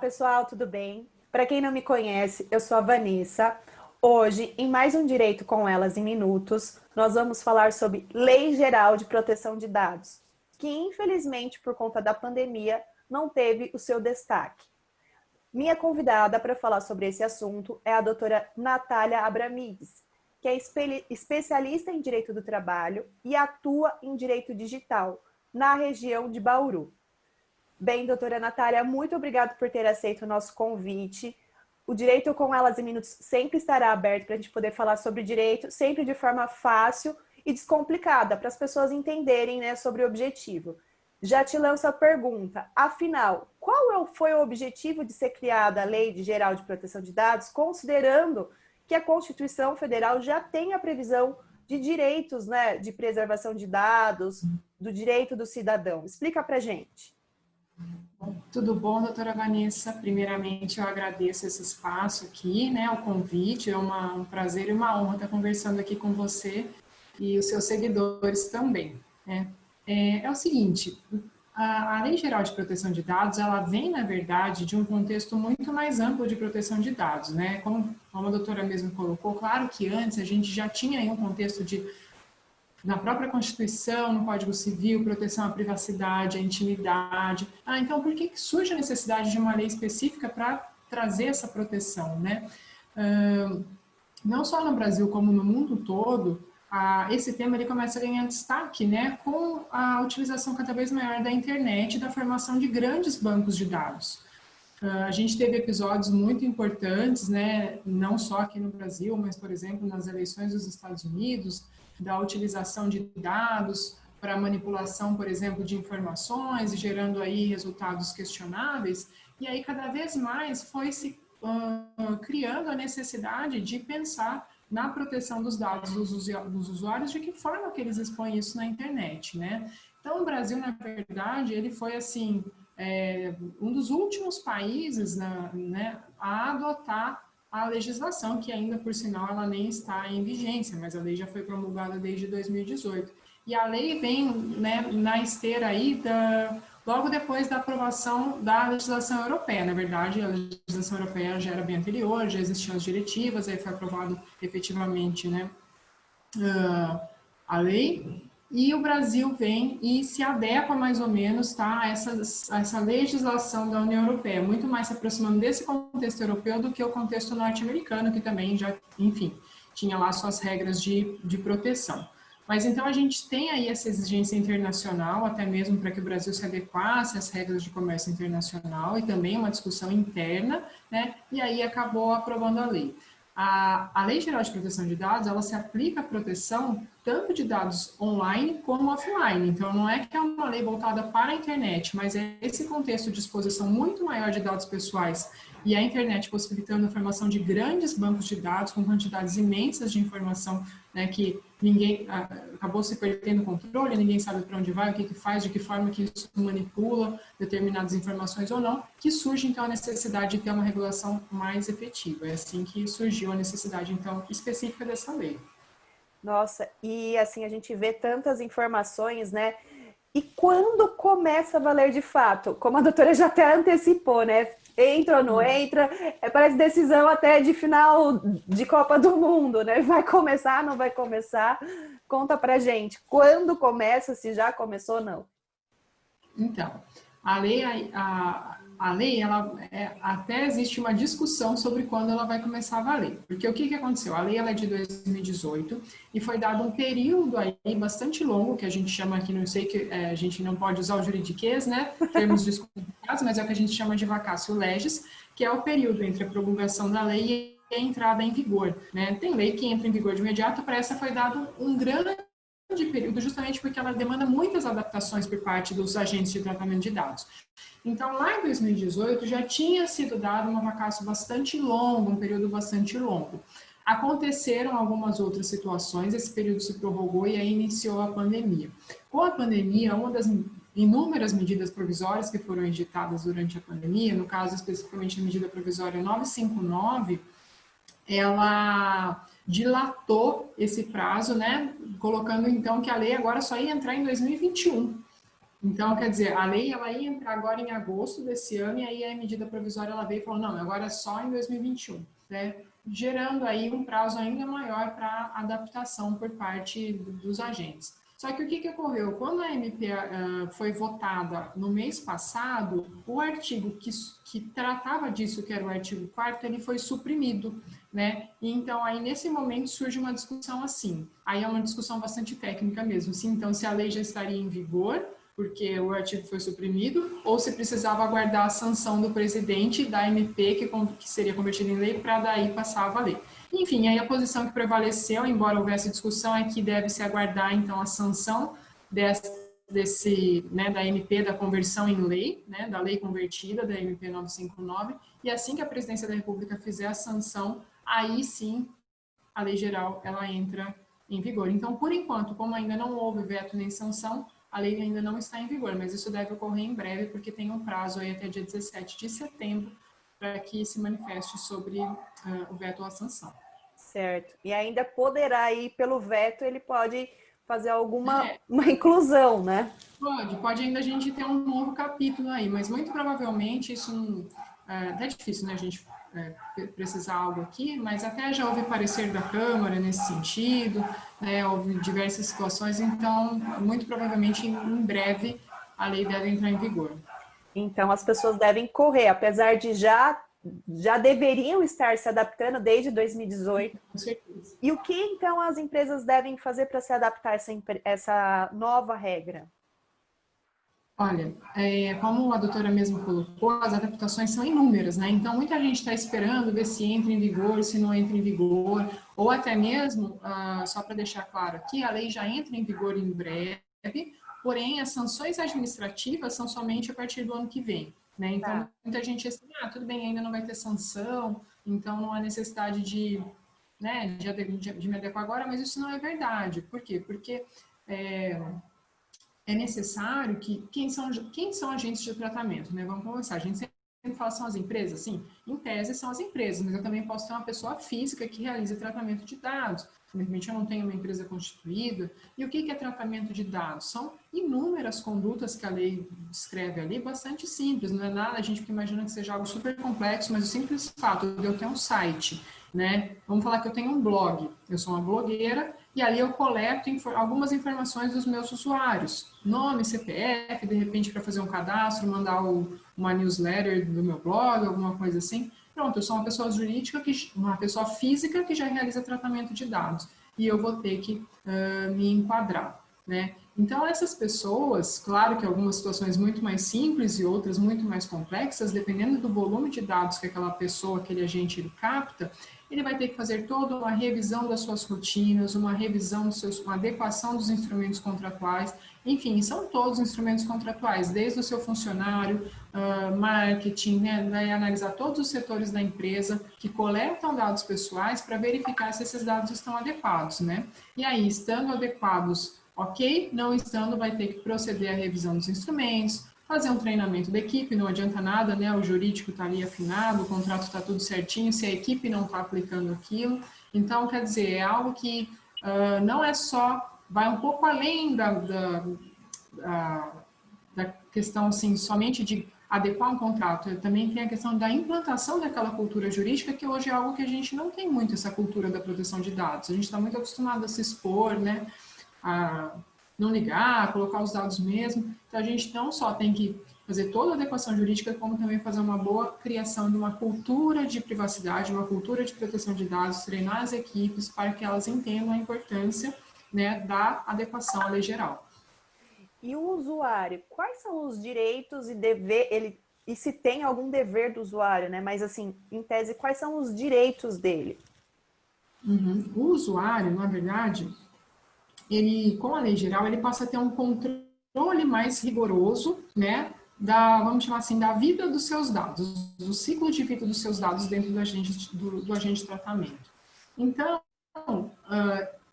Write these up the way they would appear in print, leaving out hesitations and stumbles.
pessoal, tudo bem? Para quem não me conhece, eu sou a Vanessa. Hoje, em mais um Direito com Elas em Minutos, nós vamos falar sobre Lei Geral de Proteção de Dados, que infelizmente, por conta da pandemia, não teve o seu destaque. Minha convidada para falar sobre esse assunto é a doutora Natália Abramides, que é especialista em Direito do Trabalho e atua em Direito Digital, na região de Bauru. Bem, doutora Natália, muito obrigada por ter aceito o nosso convite. O Direito com Elas em Minutos sempre estará aberto para a gente poder falar sobre direito, sempre de forma fácil e descomplicada, para as pessoas entenderem, né, sobre o objetivo. Já te lanço a pergunta, afinal, qual foi o objetivo de ser criada a Lei Geral de Proteção de Dados, considerando que a Constituição Federal já tem a previsão de direitos, né, de preservação de dados, do direito do cidadão? Explica para a gente. Tudo bom, doutora Vanessa? Primeiramente, eu agradeço esse espaço aqui, né, o convite, é um prazer e uma honra estar conversando aqui com você e os seus seguidores também, né? É o seguinte, a Lei Geral de Proteção de Dados, ela vem, na verdade, de um contexto muito mais amplo de proteção de dados, né? Como a doutora mesmo colocou, claro que antes a gente já tinha aí um contexto na própria Constituição, no Código Civil, proteção à privacidade, à intimidade. Então, por que surge a necessidade de uma lei específica para trazer essa proteção, né? Não só no Brasil, como no mundo todo, esse tema ele começa a ganhar destaque, né, com a utilização cada vez maior da internet e da formação de grandes bancos de dados. A gente teve episódios muito importantes, né, não só aqui no Brasil, mas, por exemplo, nas eleições dos Estados Unidos, da utilização de dados para manipulação, por exemplo, de informações, gerando aí resultados questionáveis, e aí cada vez mais foi se criando a necessidade de pensar na proteção dos dados dos usuários, de que forma que eles expõem isso na internet, né? Então, o Brasil, na verdade, ele foi, assim, um dos últimos países, né, a adotar a legislação, que ainda, por sinal, ela nem está em vigência, mas a lei já foi promulgada desde 2018. E a lei vem, né, na esteira aí logo depois da aprovação da legislação europeia. Na verdade, a legislação europeia já era bem anterior, já existiam as diretivas, aí foi aprovado efetivamente, né, a lei, e o Brasil vem e se adequa mais ou menos, tá, a essa legislação da União Europeia, muito mais se aproximando desse contexto europeu do que o contexto norte-americano, que também já, enfim, tinha lá suas regras de proteção. Mas então a gente tem aí essa exigência internacional, até mesmo para que o Brasil se adequasse às regras de comércio internacional e também uma discussão interna, né, e aí acabou aprovando a lei. A Lei Geral de Proteção de Dados, ela se aplica à proteção tanto de dados online como offline. Então, não é que é uma lei voltada para a internet, mas é esse contexto de exposição muito maior de dados pessoais e a internet possibilitando a formação de grandes bancos de dados com quantidades imensas de informação, né, que ninguém acabou se perdendo o controle, ninguém sabe para onde vai, o que faz, de que forma que isso manipula determinadas informações ou não, que surge então a necessidade de ter uma regulação mais efetiva. É assim que surgiu a necessidade então específica dessa lei. Nossa, e assim a gente vê tantas informações, né? E quando começa a valer de fato? Como a doutora já até antecipou, né? Entra ou não entra, parece decisão até de final de Copa do Mundo, né? Vai começar, não vai começar? Conta pra gente, quando começa, se já começou ou não? Então, a lei ela, até existe uma discussão sobre quando ela vai começar a valer. Porque o que aconteceu? A lei ela é de 2018 e foi dado um período aí bastante longo, que a gente chama aqui, não sei que a gente não pode usar o juridiquês, né? Termos descomplicados, mas é o que a gente chama de vacatio legis, que é o período entre a promulgação da lei e a entrada em vigor, né? Tem lei que entra em vigor de imediato, para essa foi dado um grande período, justamente porque ela demanda muitas adaptações por parte dos agentes de tratamento de dados. Então, lá em 2018, já tinha sido dado uma vacácio bastante longa, um período bastante longo. Aconteceram algumas outras situações, esse período se prorrogou e aí iniciou a pandemia. Com a pandemia, uma das inúmeras medidas provisórias que foram editadas durante a pandemia, no caso especificamente a medida provisória 959, ela dilatou esse prazo, né, colocando então que a lei agora só ia entrar em 2021. Então, quer dizer, a lei ela ia entrar agora em agosto desse ano e aí a medida provisória ela veio e falou, não, agora é só em 2021, né? Gerando aí um prazo ainda maior para adaptação por parte dos agentes. Só que o que ocorreu? Quando a MP foi votada no mês passado, o artigo que tratava disso, que era o artigo 4º, ele foi suprimido, né? E então, aí nesse momento surge uma discussão assim, aí é uma discussão bastante técnica mesmo, assim, então se a lei já estaria em vigor, porque o artigo foi suprimido, ou se precisava aguardar a sanção do presidente da MP, que seria convertida em lei, para daí passar a valer. Enfim, aí a posição que prevaleceu, embora houvesse discussão, é que deve-se aguardar, então, a sanção da MP, da conversão em lei, né, da lei convertida, da MP 959, e assim que a presidência da República fizer a sanção, aí sim a lei geral ela entra em vigor. Então, por enquanto, como ainda não houve veto nem sanção, a lei ainda não está em vigor, mas isso deve ocorrer em breve, porque tem um prazo aí até dia 17 de setembro para que se manifeste sobre o veto ou a sanção. Certo. E ainda poderá ir pelo veto, ele pode fazer uma inclusão, né? Pode ainda a gente ter um novo capítulo aí, mas muito provavelmente isso não, até difícil, né, a gente precisar algo aqui, mas até já houve parecer da Câmara nesse sentido, né, houve diversas situações, então muito provavelmente em breve a lei deve entrar em vigor. Então as pessoas devem correr, apesar de já deveriam estar se adaptando desde 2018. Com certeza. E o que então as empresas devem fazer para se adaptar a essa nova regra? Olha, como a doutora mesmo colocou, as adaptações são inúmeras, né? Então, muita gente está esperando ver se entra em vigor, se não entra em vigor, ou até mesmo, só para deixar claro aqui, a lei já entra em vigor em breve, porém, as sanções administrativas são somente a partir do ano que vem, né? Então, muita gente diz, tudo bem, ainda não vai ter sanção, então não há necessidade de me adequar agora, mas isso não é verdade. Por quê? Porque é necessário que quem são agentes de tratamento, né? Vamos conversar. A gente sempre fala são as empresas, sim. Em tese são as empresas, mas eu também posso ter uma pessoa física que realiza tratamento de dados. Simplesmente eu não tenho uma empresa constituída. E o que é tratamento de dados? São inúmeras condutas que a lei descreve ali, bastante simples. Não é nada, a gente imagina que seja algo super complexo, mas o simples fato de eu ter um site, né? Vamos falar que eu tenho um blog. Eu sou uma blogueira e ali eu coleto algumas informações dos meus usuários. Nome, CPF, de repente para fazer um cadastro, mandar uma newsletter do meu blog, alguma coisa assim. Pronto, eu sou uma pessoa jurídica, uma pessoa física que já realiza tratamento de dados. E eu vou ter que me enquadrar, né? Então, essas pessoas, claro que algumas situações muito mais simples e outras muito mais complexas, dependendo do volume de dados que aquela pessoa, aquele agente, ele capta, ele vai ter que fazer toda uma revisão das suas rotinas, uma revisão uma adequação dos instrumentos contratuais, enfim, são todos instrumentos contratuais, desde o seu funcionário, marketing, né, vai analisar todos os setores da empresa que coletam dados pessoais para verificar se esses dados estão adequados, né? E aí, estando adequados, ok, não estando, vai ter que proceder à revisão dos instrumentos, fazer um treinamento da equipe, não adianta nada, né? O jurídico está ali afinado, o contrato está tudo certinho, se a equipe não está aplicando aquilo. Então, quer dizer, é algo que não é só, vai um pouco além da questão, assim, somente de adequar um contrato, também tem a questão da implantação daquela cultura jurídica, que hoje é algo que a gente não tem muito, essa cultura da proteção de dados. A gente está muito acostumado a se expor, né? A não ligar, a colocar os dados mesmo. Então, a gente não só tem que fazer toda a adequação jurídica, como também fazer uma boa criação de uma cultura de privacidade, uma cultura de proteção de dados, treinar as equipes para que elas entendam a importância, né, da adequação à lei geral. E o usuário, quais são os direitos e e se tem algum dever do usuário, né? Mas assim, em tese, quais são os direitos dele? O usuário, na verdade, ele, com a lei geral, ele passa a ter um controle mais rigoroso, né, vamos chamar assim, da vida dos seus dados, do ciclo de vida dos seus dados dentro do agente de tratamento. Então,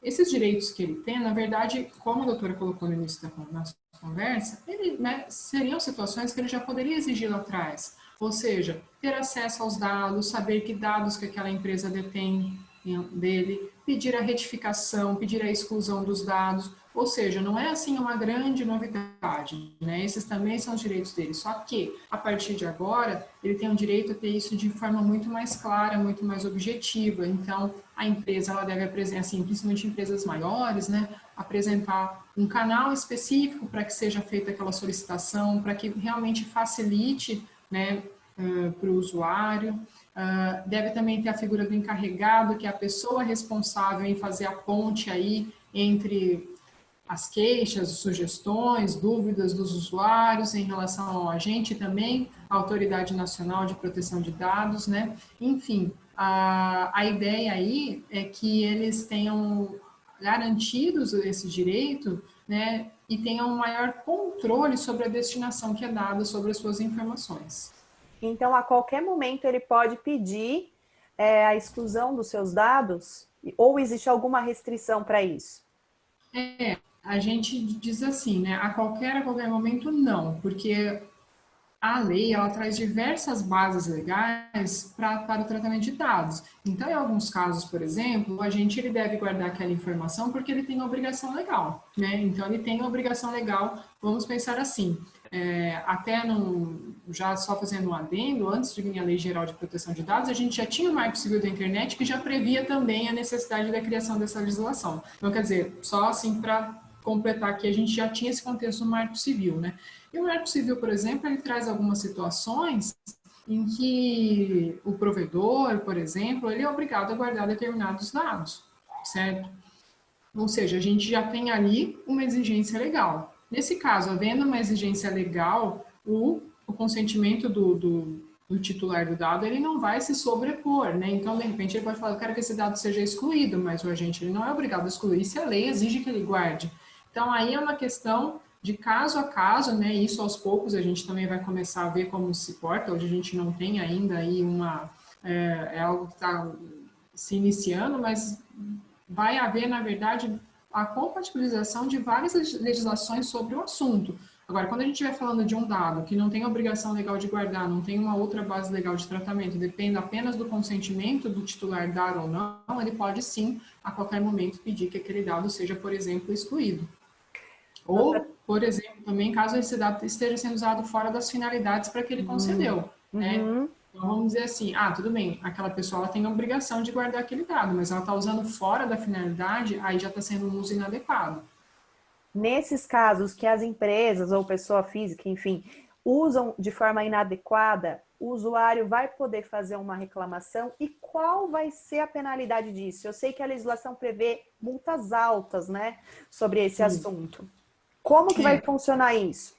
esses direitos que ele tem, na verdade, como a doutora colocou no início da nossa conversa, seriam situações que ele já poderia exigir lá atrás. Ou seja, ter acesso aos dados, saber que dados que aquela empresa detém dele, pedir a retificação, pedir a exclusão dos dados. Ou seja, não é assim uma grande novidade, né? Esses também são os direitos dele, só que a partir de agora ele tem o direito a ter isso de forma muito mais clara, muito mais objetiva. Então a empresa ela deve apresentar, assim, principalmente empresas maiores, né? Apresentar um canal específico para que seja feita aquela solicitação, para que realmente facilite, né, para o usuário. Deve também ter a figura do encarregado, que é a pessoa responsável em fazer a ponte aí entre as queixas, sugestões, dúvidas dos usuários em relação ao agente e também a Autoridade Nacional de Proteção de Dados, né? Enfim, a ideia aí é que eles tenham garantidos esse direito, né? E tenham um maior controle sobre a destinação que é dada sobre as suas informações. Então, a qualquer momento, ele pode pedir a exclusão dos seus dados? Ou existe alguma restrição para isso? A gente diz assim, né? A qualquer momento, não, porque a lei ela traz diversas bases legais para o tratamento de dados. Então, em alguns casos, por exemplo, o agente ele deve guardar aquela informação porque ele tem uma obrigação legal, né? Então, ele tem uma obrigação legal. Vamos pensar assim, até no, já só fazendo um adendo, antes de vir a Lei Geral de Proteção de Dados, a gente já tinha o Marco Civil da Internet que já previa também a necessidade da criação dessa legislação. Então, quer dizer, só assim para completar aqui, a gente já tinha esse contexto no Marco Civil, né? E o Marco Civil, por exemplo, ele traz algumas situações em que o provedor, por exemplo, ele é obrigado a guardar determinados dados, certo? Ou seja, a gente já tem ali uma exigência legal. Nesse caso, havendo uma exigência legal, o consentimento do titular do dado, ele não vai se sobrepor, né? Então, de repente, ele pode falar, eu quero que esse dado seja excluído, mas o agente ele não é obrigado a excluir se a lei exige que ele guarde. Então, aí é uma questão de caso a caso, né? Isso aos poucos a gente também vai começar a ver como se porta. Hoje a gente não tem ainda aí é algo que está se iniciando, mas vai haver, na verdade, a compatibilização de várias legislações sobre o assunto. Agora, quando a gente estiver falando de um dado que não tem obrigação legal de guardar, não tem uma outra base legal de tratamento, depende apenas do consentimento do titular dar ou não, ele pode sim, a qualquer momento, pedir que aquele dado seja, por exemplo, excluído. Ou, por exemplo, também caso esse dado esteja sendo usado fora das finalidades para que ele concedeu, né? Então, vamos dizer assim, tudo bem, aquela pessoa ela tem a obrigação de guardar aquele dado, mas ela está usando fora da finalidade, aí já está sendo um uso inadequado. Nesses casos que as empresas ou pessoa física, enfim, usam de forma inadequada, o usuário vai poder fazer uma reclamação e qual vai ser a penalidade disso? Eu sei que a legislação prevê multas altas, né, sobre esse assunto. Como que vai funcionar isso?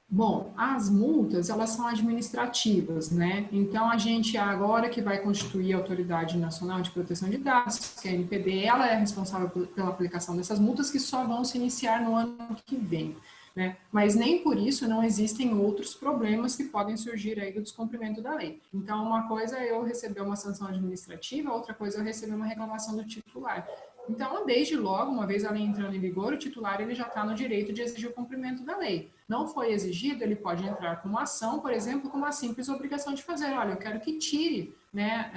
Bom, as multas, elas são administrativas, né? Então, a gente agora que vai constituir a Autoridade Nacional de Proteção de Dados, que é a NPD, ela é responsável pela aplicação dessas multas que só vão se iniciar no ano que vem, né? Mas nem por isso não existem outros problemas que podem surgir aí do descumprimento da lei. Então, uma coisa é eu receber uma sanção administrativa, outra coisa é eu receber uma reclamação do titular. Então, desde logo, uma vez a lei entrando em vigor, o titular ele já está no direito de exigir o cumprimento da lei. Não foi exigido, ele pode entrar com uma ação, por exemplo, com uma simples obrigação de fazer. Olha, eu quero que tire, né?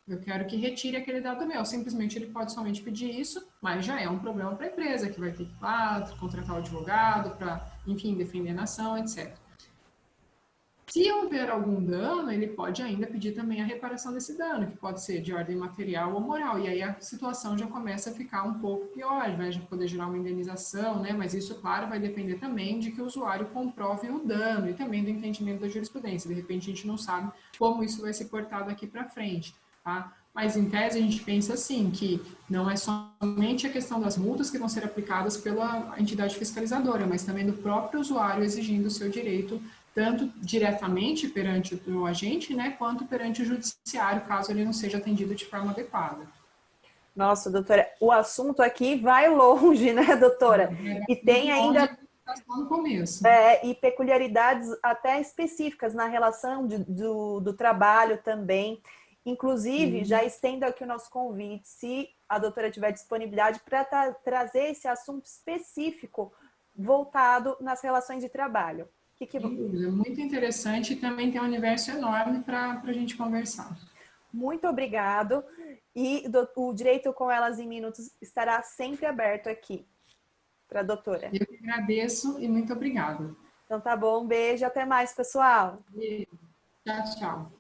Eu quero que retire aquele dado meu. Simplesmente ele pode somente pedir isso, mas já é um problema para a empresa, que vai ter que ir lá, contratar o advogado para, enfim, defender a ação, etc. Se houver algum dano, ele pode ainda pedir também a reparação desse dano, que pode ser de ordem material ou moral. E aí a situação já começa a ficar um pouco pior, vai poder gerar uma indenização, né? Mas isso, claro, vai depender também de que o usuário comprove o dano e também do entendimento da jurisprudência. De repente, a gente não sabe como isso vai se portar daqui para frente, tá? Mas, em tese, a gente pensa assim, que não é somente a questão das multas que vão ser aplicadas pela entidade fiscalizadora, mas também do próprio usuário exigindo o seu direito tanto diretamente perante o agente, né, quanto perante o judiciário, caso ele não seja atendido de forma adequada. Nossa, doutora, o assunto aqui vai longe, né, doutora? E tem ainda no começo. E peculiaridades até específicas na relação do trabalho também. Inclusive, já estendo aqui o nosso convite, se a doutora tiver disponibilidade, para trazer esse assunto específico voltado nas relações de trabalho. É muito interessante e também tem um universo enorme para a gente conversar. Muito obrigado. E o Direito com Elas em Minutos estará sempre aberto aqui. para a doutora. Eu que agradeço e muito obrigada. Então tá bom, um beijo, até mais, pessoal. Tchau, tchau.